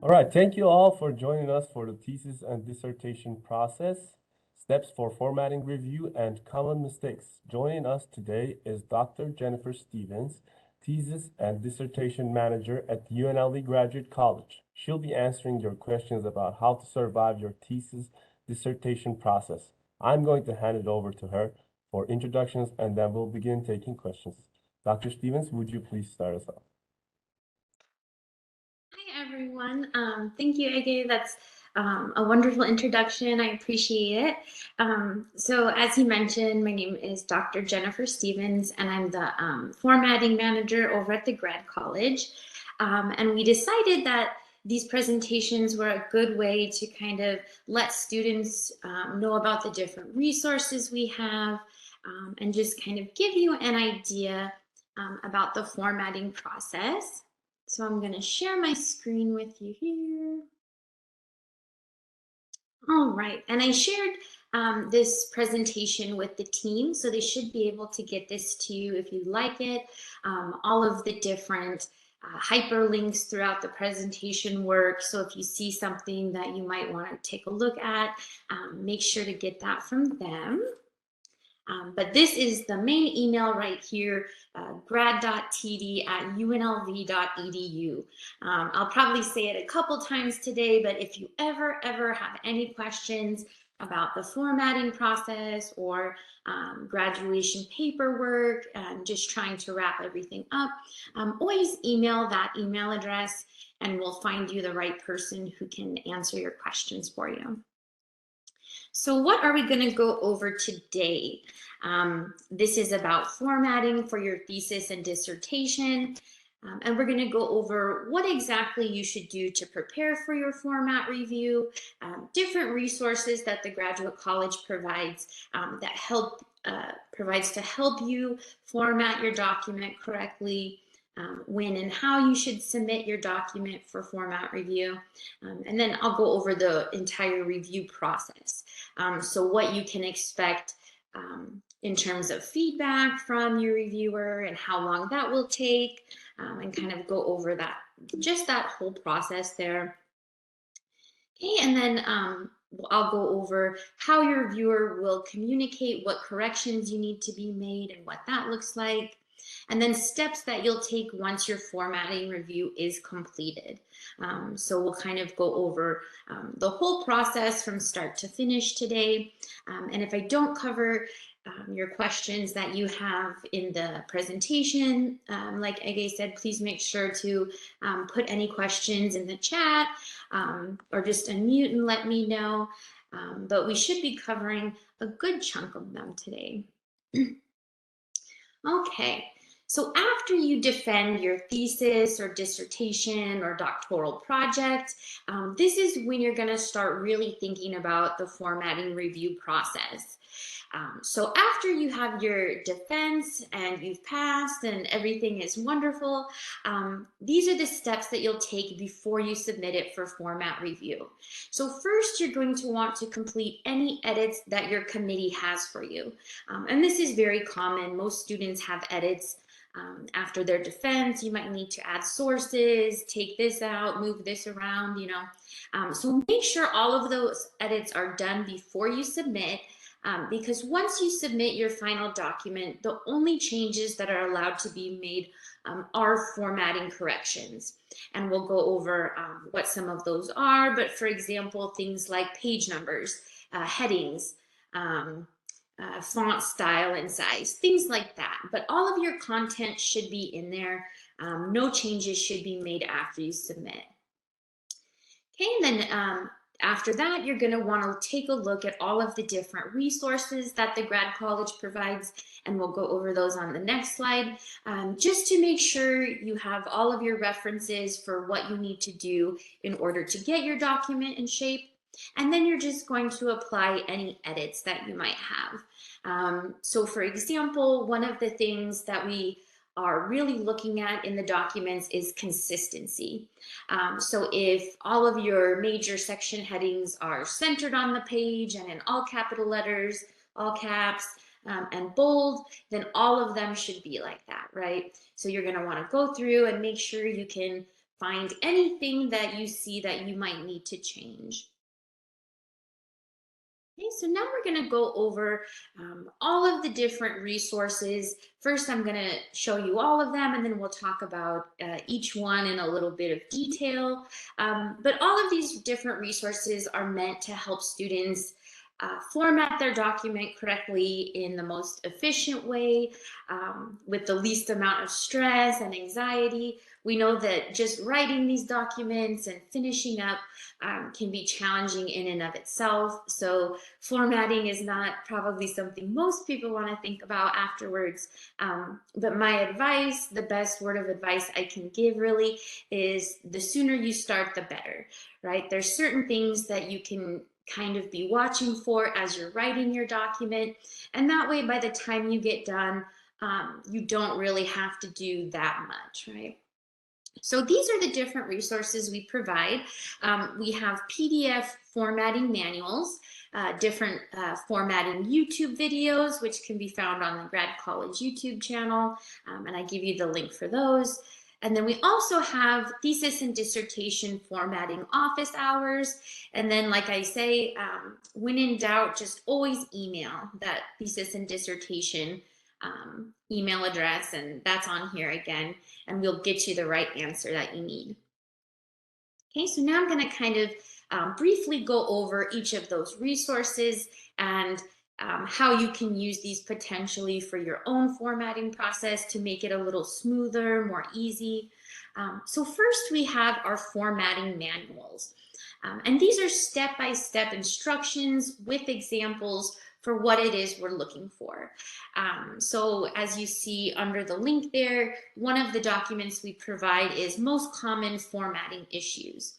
All right, thank you all for joining us for the thesis and dissertation process, steps for formatting review, and common mistakes. Joining us today is Dr. Jennifer Stevens, thesis and dissertation manager at UNLV Graduate College. She'll be answering your questions about how to survive your thesis dissertation process. I'm going to hand it over to her for introductions, and then we'll begin taking questions. Dr. Stevens, would you please start us off? Hi, everyone. Thank you, Ege. That's a wonderful introduction. I appreciate it. So as you mentioned, my name is Dr. Jennifer Stevens, and I'm the formatting manager over at the Grad College. And we decided that these presentations were a good way to kind of let students know about the different resources we have and just kind of give you an idea about the formatting process. So I'm going to share my screen with you here. All right, and I shared this presentation with the team, so they should be able to get this to you if you like it. All of the different hyperlinks throughout the presentation work, so if you see something that you might want to take a look at, make sure to get that from them. But this is the main email right here, grad.td@unlv.edu. I'll probably say it a couple times today, but if you ever have any questions about the formatting process or graduation paperwork and just trying to wrap everything up, always email that email address and we'll find you the right person who can answer your questions for you. So what are we going to go over today? This is about formatting for your thesis and dissertation. And we're going to go over what exactly you should do to prepare for your format review, different resources that the Graduate College provides provides to help you format your document correctly, when and how you should submit your document for format review. And then I'll go over the entire review process. So what you can expect in terms of feedback from your reviewer and how long that will take, and kind of go over that, just that whole process there. Okay, and then I'll go over how your reviewer will communicate what corrections you need to be made and what that looks like. And then steps that you'll take once your formatting review is completed. So we'll kind of go over the whole process from start to finish today. And if I don't cover your questions that you have in the presentation, like Ege said, please make sure to put any questions in the chat or just unmute and let me know. But we should be covering a good chunk of them today. Okay, so after you defend your thesis or dissertation or doctoral project, this is when you're going to start really thinking about the formatting review process. So after you have your defense and you've passed and everything is wonderful, these are the steps that you'll take before you submit it for format review. So first, you're going to want to complete any edits that your committee has for you. And this is very common. Most students have edits after their defense. You might need to add sources, take this out, move this around, you know. So make sure all of those edits are done before you submit. Because once you submit your final document, the only changes that are allowed to be made are formatting corrections. And we'll go over what some of those are. But for example, things like page numbers, headings, font style and size, things like that. But all of your content should be in there. No changes should be made after you submit. Okay, and then after that, you're going to want to take a look at all of the different resources that the Grad College provides, and we'll go over those on the next slide, just to make sure you have all of your references for what you need to do in order to get your document in shape. And then you're just going to apply any edits that you might have. So for example, one of the things that we are really looking at in the documents is consistency. So if all of your major section headings are centered on the page and in all capital letters, all caps, and bold, then all of them should be like that, right? So you're going to want to go through and make sure you can find anything that you see that you might need to change. Okay, so now we're going to go over all of the different resources. First, I'm going to show you all of them, and then we'll talk about each one in a little bit of detail. But all of these different resources are meant to help students format their document correctly in the most efficient way, with the least amount of stress and anxiety. We know that just writing these documents and finishing up can be challenging in and of itself. So formatting is not probably something most people want to think about afterwards. But my advice, the best word of advice I can give really, is the sooner you start, the better, right? There's certain things that you can kind of be watching for as you're writing your document. And that way, by the time you get done, you don't really have to do that much, right? So these are the different resources we provide. We have PDF formatting manuals, different formatting YouTube videos, which can be found on the Grad College YouTube channel, and I give you the link for those. And then we also have thesis and dissertation formatting office hours. And then, like I say, when in doubt, just always email that thesis and dissertation email address, and that's on here again, and we'll get you the right answer that you need. Okay, so now I'm going to kind of briefly go over each of those resources and how you can use these potentially for your own formatting process to make it a little smoother, more easy. So first we have our formatting manuals. And these are step-by-step instructions with examples for what it is we're looking for. So as you see under the link there, one of the documents we provide is most common formatting issues.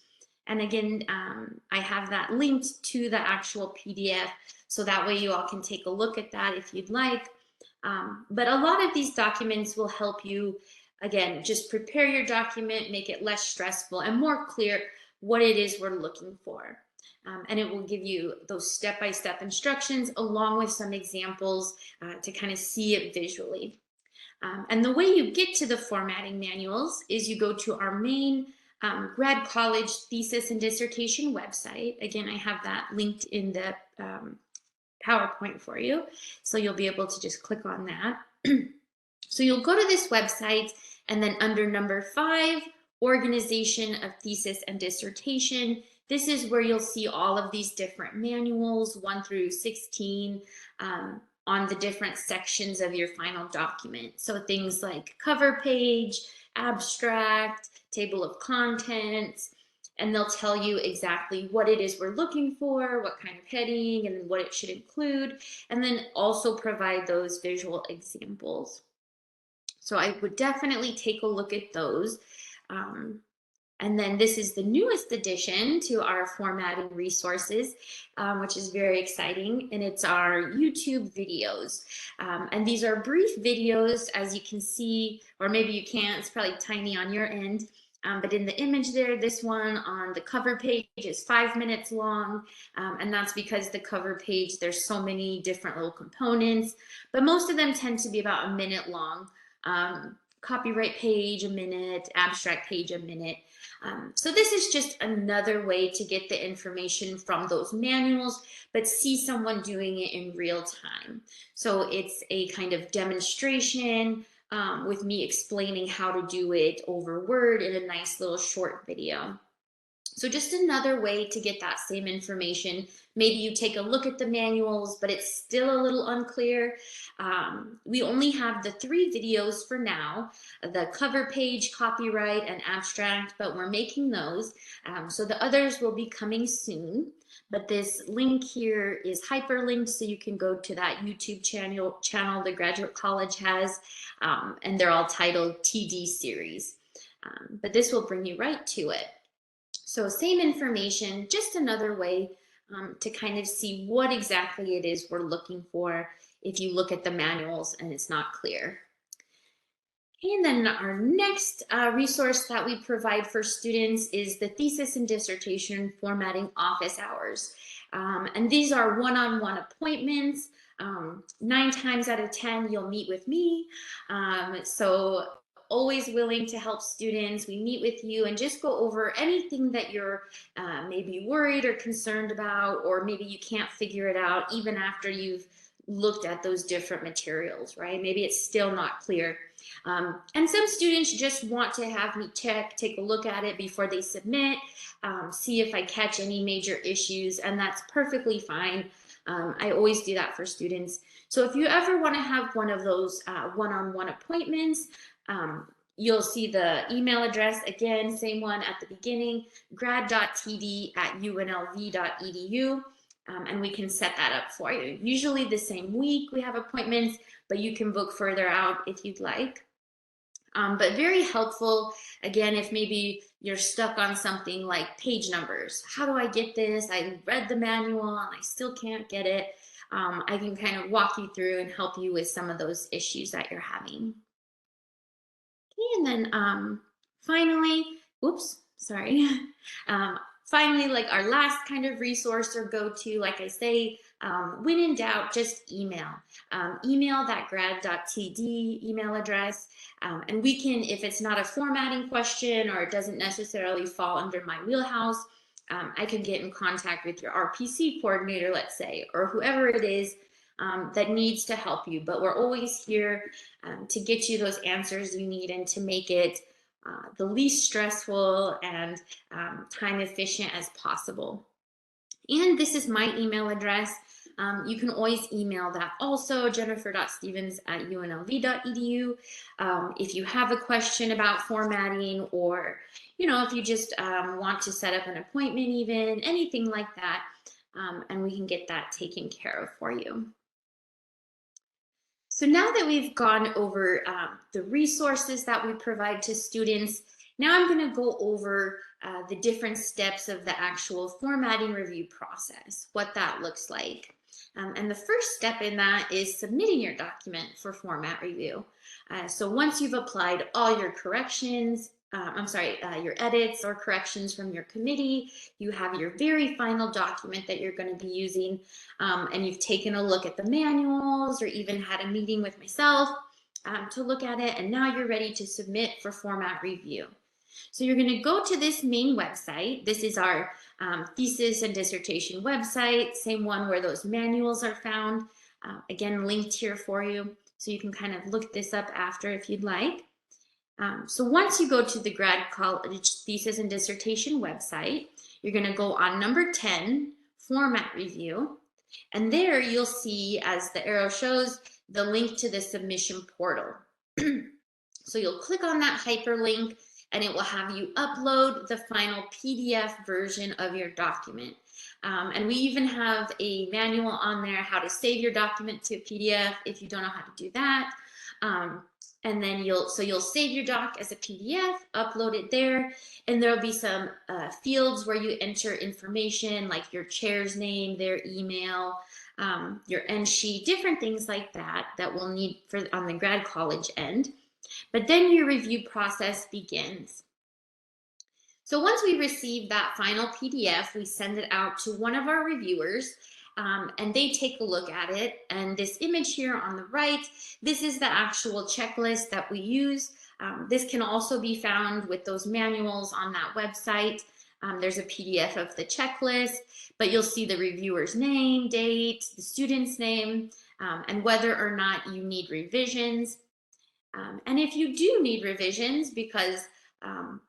And again, I have that linked to the actual PDF, so that way you all can take a look at that if you'd like. But a lot of these documents will help you, again, just prepare your document, make it less stressful and more clear what it is we're looking for. And it will give you those step-by-step instructions along with some examples to kind of see it visually. And the way you get to the formatting manuals is you go to our main Grad College thesis and dissertation website. Again, I have that linked in the PowerPoint for you, so you'll be able to just click on that. So you'll go to this website, and then under number 5, organization of thesis and dissertation, this is where you'll see all of these different manuals, 1 through 16, on the different sections of your final document. So things like cover page, abstract, table of contents, and they'll tell you exactly what it is we're looking for, what kind of heading, and what it should include, and then also provide those visual examples. So I would definitely take a look at those. And then this is the newest addition to our formatting resources, which is very exciting, and it's our YouTube videos. And these are brief videos, as you can see, or maybe you can't, it's probably tiny on your end, but in the image there, this one on the cover page is 5 minutes long, and that's because the cover page, there's so many different little components, but most of them tend to be about a minute long. Copyright page, a minute, abstract page, a minute. So this is just another way to get the information from those manuals, but see someone doing it in real time. So it's a kind of demonstration with me explaining how to do it over Word in a nice little short video. So just another way to get that same information. Maybe you take a look at the manuals, but it's still a little unclear. We only have the 3 videos for now, the cover page, copyright, and abstract, but we're making those. So the others will be coming soon. But this link here is hyperlinked, so you can go to that YouTube channel the Graduate College has, and they're all titled TD series. But this will bring you right to it. So same information, just another way to kind of see what exactly it is we're looking for if you look at the manuals and it's not clear. And then our next resource that we provide for students is the thesis and dissertation formatting office hours. And these are one-on-one appointments. 9 times out of 10, you'll meet with me. So always willing to help students. We meet with you and just go over anything that you're maybe worried or concerned about, or maybe you can't figure it out even after you've looked at those different materials, right? Maybe it's still not clear. And some students just want to have me take a look at it before they submit, see if I catch any major issues, and that's perfectly fine. I always do that for students. So if you ever want to have one of those one-on-one appointments, you'll see the email address again, same one at the beginning, grad.td@unlv.edu. And we can set that up for you. Usually the same week we have appointments, but you can book further out if you'd like. But very helpful, again, if maybe you're stuck on something like page numbers. How do I get this? I read the manual and I still can't get it. I can kind of walk you through and help you with some of those issues that you're having. Okay, and then finally, oops, sorry. Finally, like our last kind of resource or go-to, like I say, when in doubt, just email. Email that grad.td email address, and we can, if it's not a formatting question or it doesn't necessarily fall under my wheelhouse, I can get in contact with your RPC coordinator, let's say, or whoever it is that needs to help you. But we're always here to get you those answers you need and to make it the least stressful and time efficient as possible. And this is my email address. You can always email that also, jennifer.stevens@unlv.edu. If you have a question about formatting, or if you just want to set up an appointment, even anything like that, and we can get that taken care of for you. So now that we've gone over the resources that we provide to students, now I'm going to go over the different steps of the actual formatting review process, what that looks like. And the first step in that is submitting your document for format review. So once you've applied all your corrections, your edits or corrections from your committee, you have your very final document that you're going to be using, and you've taken a look at the manuals or even had a meeting with myself to look at it, and now you're ready to submit for format review. So you're going to go to this main website. This is our thesis and dissertation website, same one where those manuals are found. Again, linked here for you, so you can kind of look this up after if you'd like. So once you go to the Grad College Thesis and Dissertation website, you're going to go on number 10, Format Review, and there you'll see, as the arrow shows, the link to the submission portal. So you'll click on that hyperlink, and it will have you upload the final PDF version of your document. And we even have a manual on there how to save your document to a PDF if you don't know how to do that. And then you'll save your doc as a PDF, upload it there, and there'll be some fields where you enter information like your chair's name, their email, your end sheet, different things like that we'll need on the grad college end. But then your review process begins. So once we receive that final PDF, we send it out to one of our reviewers, and they take a look at it. And this image here on the right, this is the actual checklist that we use. This can also be found with those manuals on that website. There's a PDF of the checklist, but you'll see the reviewer's name, date, the student's name, and whether or not you need revisions. And if you do need revisions, because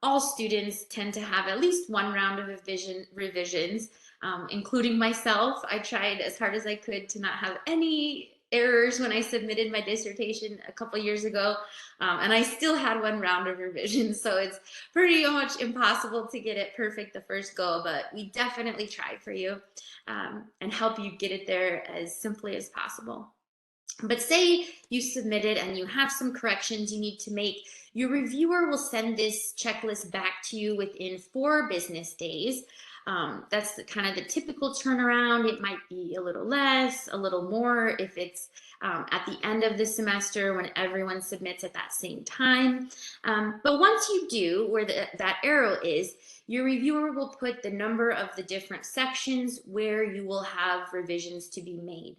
all students tend to have at least one round of revisions, including myself. I tried as hard as I could to not have any errors when I submitted my dissertation a couple years ago, and I still had one round of revisions, so it's pretty much impossible to get it perfect the first go, but we definitely try for you and help you get it there as simply as possible. But say you submitted and you have some corrections you need to make, your reviewer will send this checklist back to you within 4 business days. That's kind of the typical turnaround. It might be a little less, a little more if it's at the end of the semester when everyone submits at that same time. But once you do, where that arrow is, your reviewer will put the number of the different sections where you will have revisions to be made.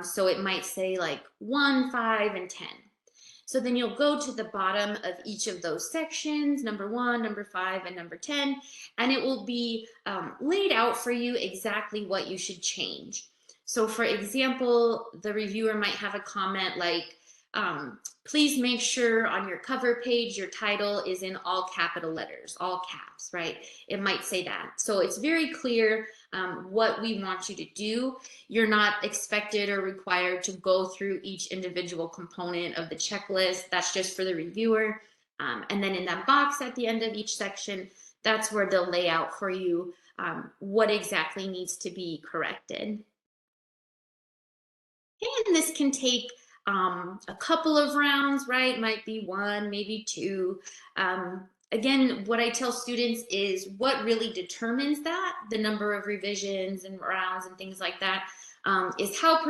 So it might say like 1, 5, and 10. So then you'll go to the bottom of each of those sections, number 1, number 5, and number 10, and it will be laid out for you exactly what you should change. So for example, the reviewer might have a comment like, please make sure on your cover page, your title is in all capital letters, all caps, right? It might say that. So it's very clear what we want you to do. You're not expected or required to go through each individual component of the checklist. That's just for the reviewer. And then in that box at the end of each section, that's where they'll lay out for you what exactly needs to be corrected. And this can take a couple of rounds, right? Might be 1, maybe 2. Again, what I tell students is what really determines that, the number of revisions and rounds and things like that, is how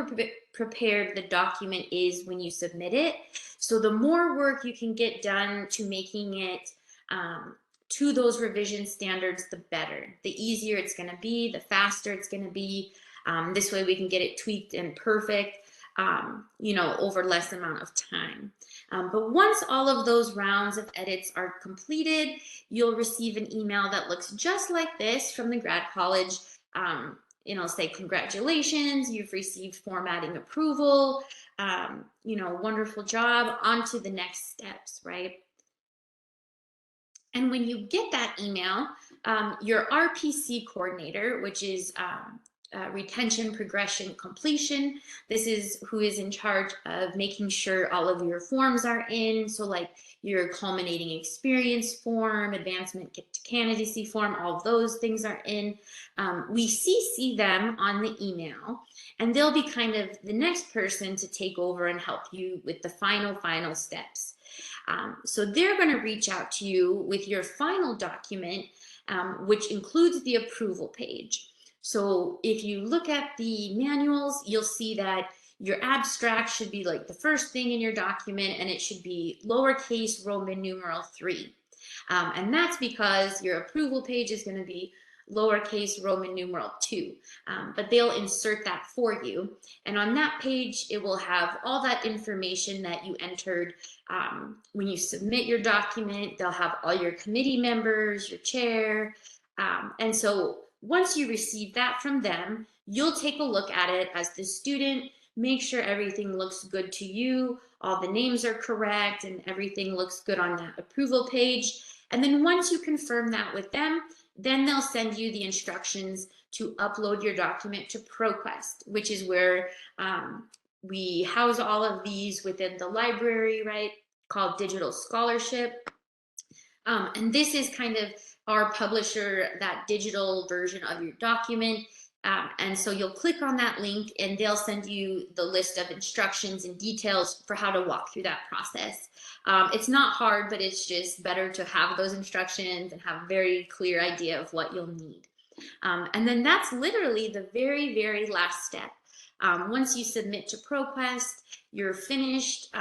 prepared the document is when you submit it. So the more work you can get done to making it to those revision standards, the better. The easier it's going to be, the faster it's going to be. This way we can get it tweaked and perfect, over less amount of time. But once all of those rounds of edits are completed, you'll receive an email that looks just like this from the grad college. Say, congratulations, you've received formatting approval, wonderful job, on to the next steps, right? And when you get that email, your RPC coordinator, which is retention, progression, completion. This is who is in charge of making sure all of your forms are in. So like your culminating experience form, advancement to candidacy form, all of those things are in. We CC them on the email, and they'll be kind of the next person to take over and help you with the final steps. So they're going to reach out to you with your final document, which includes the approval page. So if you look at the manuals, you'll see that your abstract should be like the first thing in your document, and it should be lowercase Roman numeral 3. And that's because your approval page is going to be lowercase Roman numeral 2. But they'll insert that for you. And on that page, it will have all that information that you entered when you submit your document. They'll have all your committee members, your chair. And so once you receive that from them, you'll take a look at it as the student, make sure everything looks good to you, all the names are correct, and everything looks good on that approval page. And then once you confirm that with them, then they'll send you the instructions to upload your document to ProQuest, which is where we house all of these within the library, right, called Digital Scholarship. And this is kind of our publisher, that digital version of your document. And so you'll click on that link and they'll send you the list of instructions and details for how to walk through that process. It's not hard, but it's just better to have those instructions and have a very clear idea of what you'll need. And then that's literally the very last step. Once you submit to ProQuest, you're finished,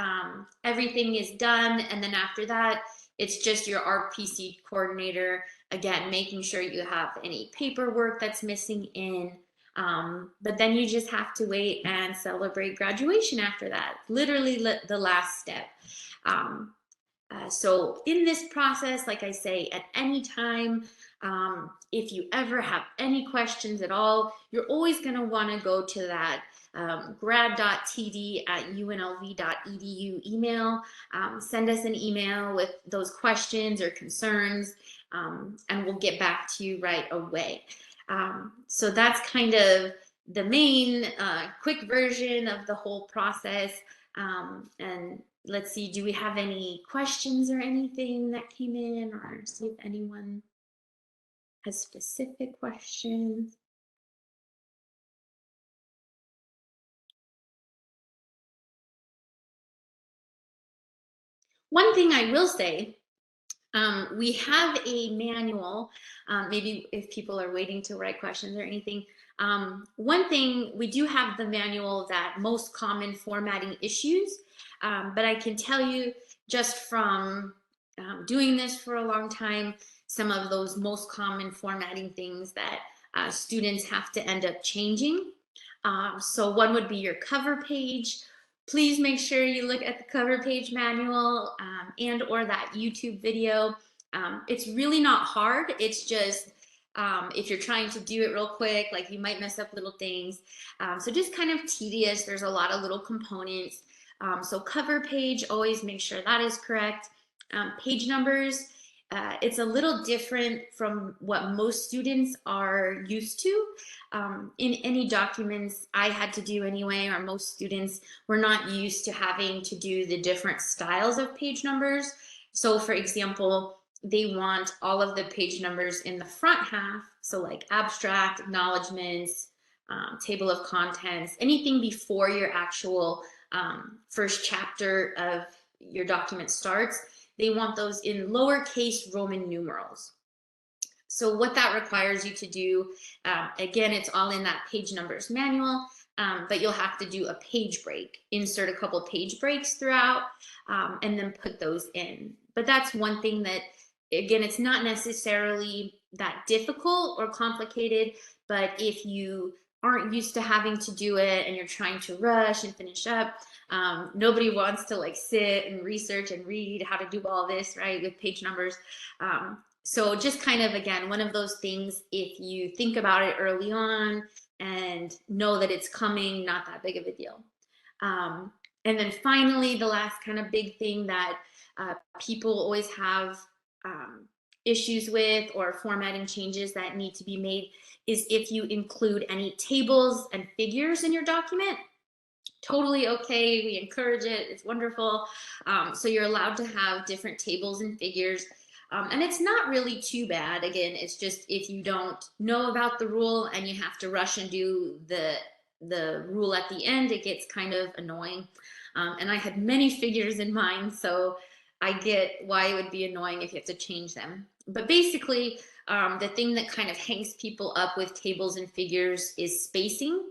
everything is done, and then after that, it's just your RPC coordinator, again, making sure you have any paperwork that's missing in. But then you just have to wait and celebrate graduation after that, literally the last step. So in this process, like I say, at any time, if you ever have any questions at all, you're always going to want to go to that grad.td@unlv.edu email. Send us an email with those questions or concerns, and we'll get back to you right away. So that's kind of the main quick version of the whole process. And let's see, do we have any questions or anything that came in, or see if anyone has specific questions? One thing I will say, we have a manual, maybe if people are waiting to write questions or anything. One thing, we do have the manual that most common formatting issues, but I can tell you just from doing this for a long time, some of those most common formatting things that students have to end up changing. So one would be your cover page. Please make sure you look at the cover page manual and or that YouTube video. It's really not hard. It's just if you're trying to do it real quick, like you might mess up little things. So just kind of tedious. There's a lot of little components. So cover page, always make sure that is correct. Page numbers, it's a little different from what most students are used to. In any documents I had to do anyway, or most students were not used to having to do the different styles of page numbers. So for example, they want all of the page numbers in the front half. So like abstract, acknowledgements, table of contents, anything before your actual first chapter of your document starts, they want those in lowercase Roman numerals. So what that requires you to do, again, it's all in that page numbers manual, but you'll have to do a page break, insert a couple page breaks throughout, and then put those in. But that's one thing that, again, it's not necessarily that difficult or complicated, but if you aren't used to having to do it and you're trying to rush and finish up, nobody wants to like sit and research and read how to do all this, right, with page numbers. So just kind of, again, one of those things, if you think about it early on and know that it's coming, not that big of a deal. And then finally, the last kind of big thing that people always have issues with, or formatting changes that need to be made, is if you include any tables and figures in your document. Totally okay, we encourage it, it's wonderful. So you're allowed to have different tables and figures. And it's not really too bad. Again, it's just if you don't know about the rule and you have to rush and do the rule at the end, it gets kind of annoying. And I had many figures in mind, so I get why it would be annoying if you have to change them. But basically, the thing that kind of hangs people up with tables and figures is spacing.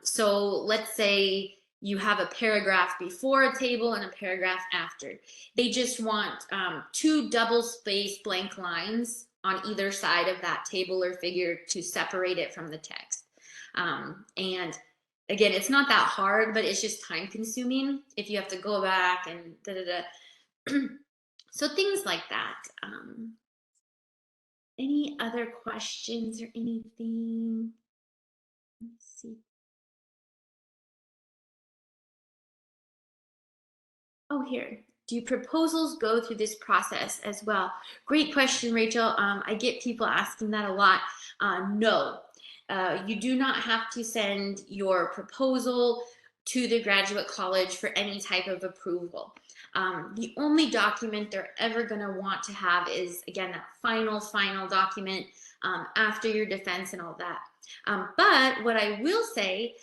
So let's say you have a paragraph before a table and a paragraph after. They just want 2 double-spaced blank lines on either side of that table or figure to separate it from the text. And again, it's not that hard, but it's just time consuming if you have to go back and da-da-da. So things like that. Any other questions or anything? Let's see. Oh, here. Do proposals go through this process as well? Great question, Rachel. I get people asking that a lot. No, you do not have to send your proposal to the graduate college for any type of approval. The only document they're ever going to want to have is, again, that final document after your defense and all that. But what I will say,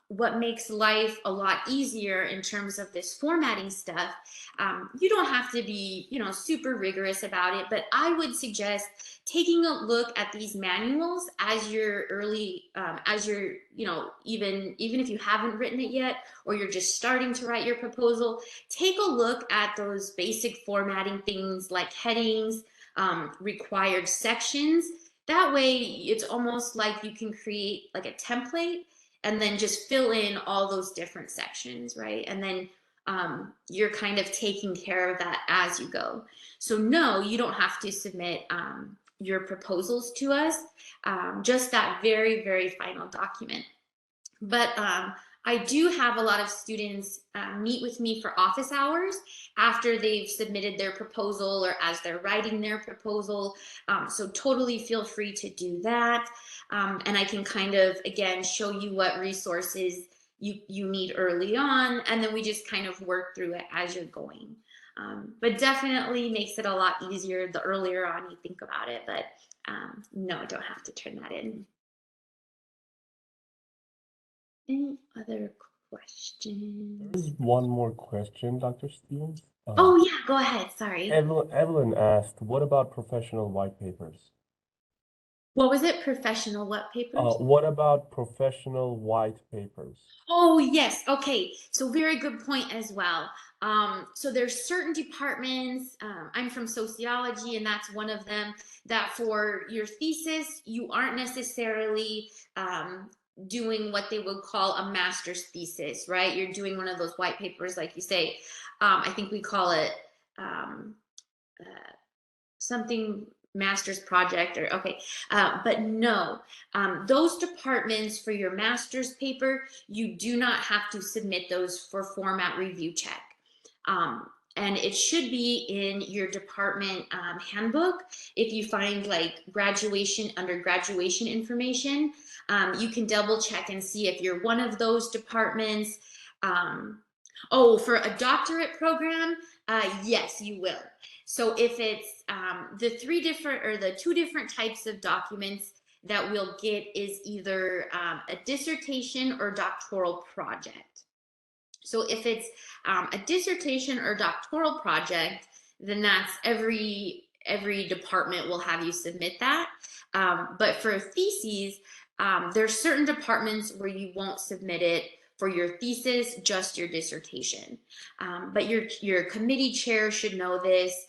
what makes life a lot easier in terms of this formatting stuff, you don't have to be, super rigorous about it, but I would suggest taking a look at these manuals as you're even if you haven't written it yet, or you're just starting to write your proposal, take a look at those basic formatting things like headings, required sections. That way, it's almost like you can create like a template and then just fill in all those different sections, right? And then you're kind of taking care of that as you go. So no, you don't have to submit your proposals to us, just that very, very final document. But I do have a lot of students meet with me for office hours after they've submitted their proposal or as they're writing their proposal. So totally feel free to do that. And I can kind of, again, show you what resources you need early on. And then we just kind of work through it as you're going. But definitely makes it a lot easier the earlier on you think about it. But no, don't have to turn that in. Any other questions? There's one more question, Dr. Stevens. Oh yeah, go ahead, sorry. Evelyn asked, what about professional white papers? What was it? Professional what papers? What about professional white papers? Oh yes, okay. So very good point as well. So there's certain departments, I'm from sociology and that's one of them, that for your thesis, you aren't necessarily doing what they would call a master's thesis, right? You're doing one of those white papers, like you say. I think we call it something master's project or okay. But no, those departments for your master's paper, you do not have to submit those for format review check. And it should be in your department handbook. If you find like graduation, under graduation information, you can double check and see if you're one of those departments. Oh, for a doctorate program, yes, you will. So if it's the two different types of documents that we'll get is either a dissertation or doctoral project. So if it's a dissertation or doctoral project, then that's every department will have you submit that. But for theses, there's certain departments where you won't submit it for your thesis, just your dissertation. But your committee chair should know this.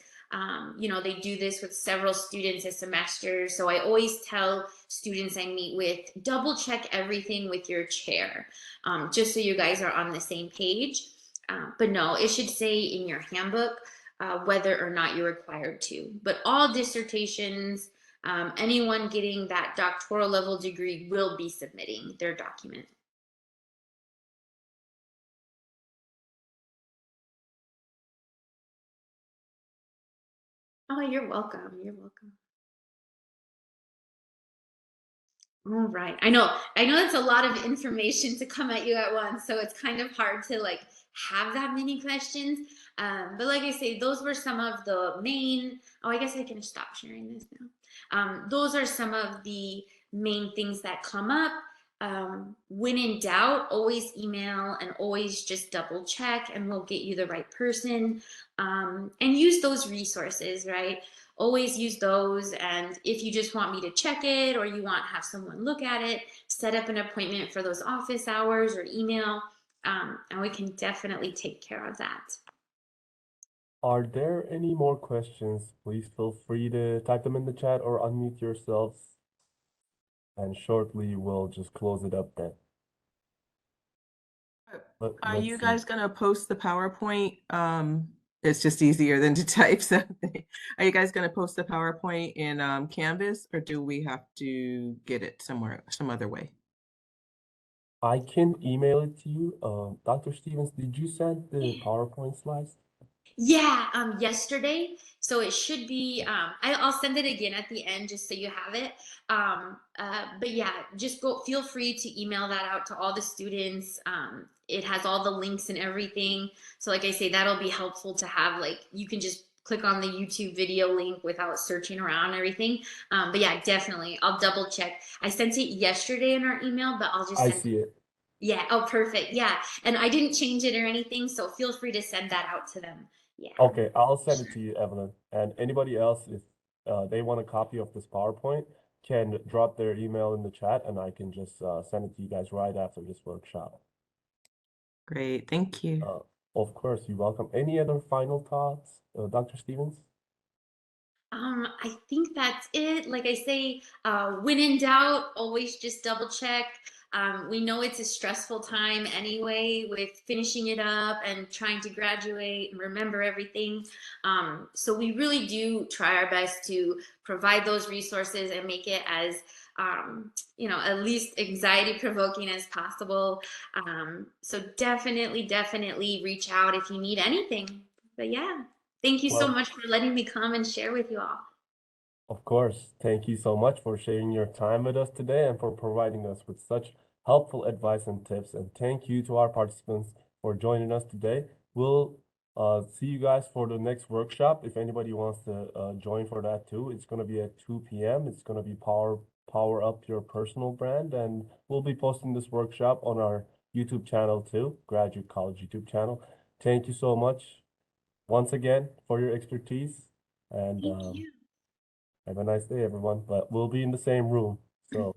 You know, they do this with several students a semester. So I always tell students I meet with, double check everything with your chair, just so you guys are on the same page. But no, it should say in your handbook whether or not you're required to. But all dissertations, anyone getting that doctoral level degree will be submitting their document. Oh, you're welcome. You're welcome. All right. I know that's a lot of information to come at you at once, so it's kind of hard to like have that many questions. But like I say, those were some of the main, oh, I guess I can stop sharing this now. Those are some of the main things that come up. When in doubt, always email and always just double check and we'll get you the right person. And use those resources, right? Always use those. And if you just want me to check it or you want to have someone look at it, set up an appointment for those office hours or email, and we can definitely take care of that. Are there any more questions? Please feel free to type them in the chat or unmute yourselves. And shortly, we'll just close it up then. Are you guys going to post the PowerPoint? It's just easier than to type. So are you guys going to post the PowerPoint in Canvas, or do we have to get it somewhere, some other way? I can email it to you. Dr. Stevens, did you send the PowerPoint slides? Yeah, yesterday. So it should be, I'll send it again at the end just so you have it. But yeah, just feel free to email that out to all the students. It has all the links and everything. So like I say, that'll be helpful to have, like, you can just click on the YouTube video link without searching around and everything. But yeah, definitely, I'll double check. I sent it yesterday in our email, but I'll just I send see it. Yeah, oh, perfect. Yeah, and I didn't change it or anything, so feel free to send that out to them. Yeah. Okay, I'll send it to you, Evelyn. And anybody else, if they want a copy of this PowerPoint, can drop their email in the chat and I can just send it to you guys right after this workshop. Great, thank you. Of course, you're welcome. Any other final thoughts, Dr. Stevens? I think that's it. Like I say, when in doubt, always just double check. We know it's a stressful time anyway with finishing it up and trying to graduate and remember everything. So we really do try our best to provide those resources and make it as you know, at least anxiety provoking as possible. So definitely reach out if you need anything. But yeah. Thank you so much for letting me come and share with you all. Of course. Thank you so much for sharing your time with us today and for providing us with such helpful advice and tips. And thank you to our participants for joining us today. We'll see you guys for the next workshop. If anybody wants to join for that too, it's going to be at 2 p.m. It's going to be Power Up Your Personal Brand. And we'll be posting this workshop on our YouTube channel too, Graduate College YouTube channel. Thank you so much once again for your expertise, and have a nice day, everyone. But we'll be in the same room, so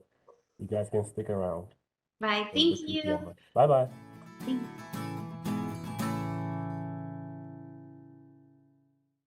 you guys can stick around. Bye. Thank you. Bye bye. Thanks.